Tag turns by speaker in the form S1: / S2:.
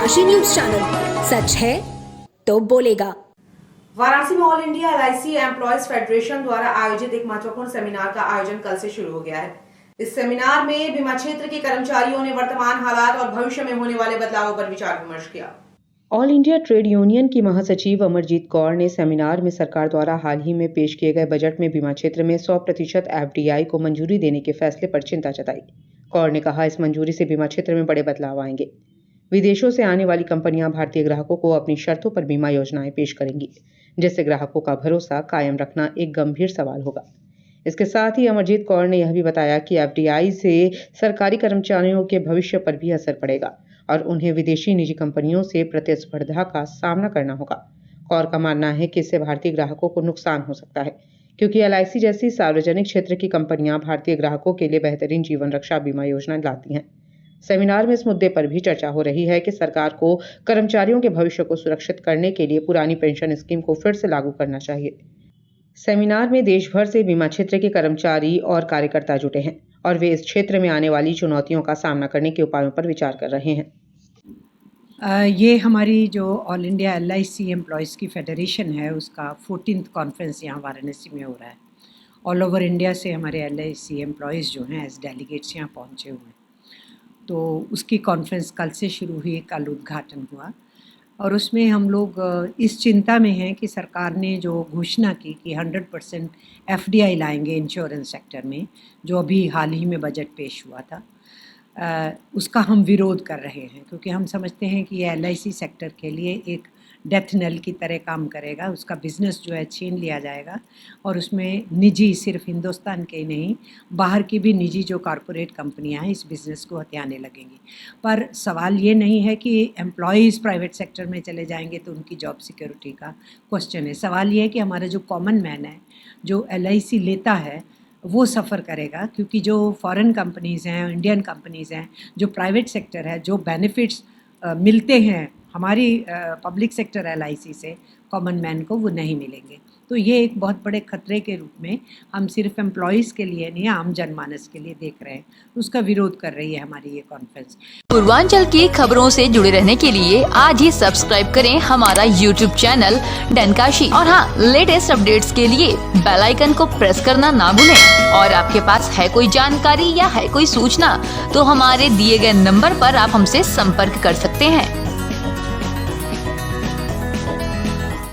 S1: डनकाशी news channel, सच है तो बोलेगा।
S2: वाराणसी में all India LIC employees federation द्वारा आयोजित एक महत्वपूर्ण सेमिनार का आयोजन कल से शुरू हो गया है। इस सेमिनार में बीमा क्षेत्र के कर्मचारियों ने वर्तमान हालात और भविष्य में होने वाले बदलावों पर विचार विमर्श किया।
S3: ऑल इंडिया ट्रेड यूनियन की महासचिव अमरजीत कौर ने सेमिनार में सरकार द्वारा हाल ही में पेश किए गए बजट में बीमा क्षेत्र में 100% एफडीआई को मंजूरी देने के फैसले पर चिंता जताई। कौर ने कहा, इस मंजूरी से बीमा क्षेत्र में बड़े बदलाव आएंगे। विदेशों से आने वाली कंपनियां भारतीय ग्राहकों को अपनी शर्तों पर बीमा योजनाएं पेश करेंगी, जिससे ग्राहकों का भरोसा कायम रखना एक गंभीर सवाल होगा। इसके साथ ही अमरजीत कौर ने यह भी बताया कि एफडीआई से सरकारी कर्मचारियों के भविष्य पर भी असर पड़ेगा और उन्हें विदेशी निजी कंपनियों से प्रतिस्पर्धा का सामना करना होगा। कौर का मानना है कि इससे भारतीय ग्राहकों को नुकसान हो सकता है, क्योंकि एलआईसी जैसी सार्वजनिक क्षेत्र की कंपनियां भारतीय ग्राहकों के लिए बेहतरीन जीवन रक्षा बीमा योजना लाती हैं। सेमिनार में इस मुद्दे पर भी चर्चा हो रही है कि सरकार को कर्मचारियों के भविष्य को सुरक्षित करने के लिए पुरानी पेंशन स्कीम को फिर से लागू करना चाहिए। सेमिनार में देश भर से बीमा क्षेत्र के कर्मचारी और कार्यकर्ता जुटे हैं और वे इस क्षेत्र में आने वाली चुनौतियों का सामना करने के उपायों पर विचार कर रहे हैं।
S4: ये हमारी जो ऑल इंडिया एलआईसी एम्प्लॉयज़ की फेडरेशन है, उसका 14th कॉन्फ्रेंस यहाँ वाराणसी में हो रहा है। ऑल ओवर इंडिया से हमारे एलआईसी एम्प्लॉयज़ जो हैं एज डेलीगेट्स यहाँ पहुँचे हुए हैं। तो उसकी कॉन्फ्रेंस कल से शुरू हुई, कल उद्घाटन हुआ और उसमें हम लोग इस चिंता में हैं कि सरकार ने जो घोषणा की कि 100% एफडीआई लाएंगे इंश्योरेंस सेक्टर में, जो अभी हाल ही में बजट पेश हुआ था, उसका हम विरोध कर रहे हैं, क्योंकि हम समझते हैं कि ये एलआईसी सेक्टर के लिए एक डेथ नेल की तरह काम करेगा। उसका बिज़नेस जो है छीन लिया जाएगा और उसमें निजी, सिर्फ हिंदुस्तान के ही नहीं, बाहर की भी निजी जो कॉरपोरेट कंपनियां हैं इस बिज़नेस को हथियाने लगेंगी। पर सवाल ये नहीं है कि एम्प्लॉयज़ प्राइवेट सेक्टर में चले जाएंगे तो उनकी जॉब सिक्योरिटी का क्वेश्चन है। सवाल ये है कि हमारा जो कॉमन मैन है, जो एलआईसी लेता है, वो सफ़र करेगा, क्योंकि जो फॉरेन कंपनीज़ हैं, इंडियन कंपनीज़ हैं, जो प्राइवेट सेक्टर है, जो बेनिफिट्स मिलते हैं हमारी पब्लिक सेक्टर एलआईसी से कॉमन मैन को, वो नहीं मिलेंगे। तो ये एक बहुत बड़े खतरे के रूप में हम सिर्फ एम्प्लॉयज़ के लिए नहीं, आम जनमानस के लिए देख रहे हैं। उसका विरोध कर रही है हमारी ये कॉन्फ्रेंस।
S5: पूर्वांचल की खबरों से जुड़े रहने के लिए आज ही सब्सक्राइब करें हमारा यूट्यूब चैनल डनकाशी और हाँ, लेटेस्ट अपडेट्स के लिए बेल आइकन को प्रेस करना ना भूलें। और आपके पास है कोई जानकारी या है कोई सूचना तो हमारे दिए गए नंबर पर आप हमसे संपर्क कर सकते हैं।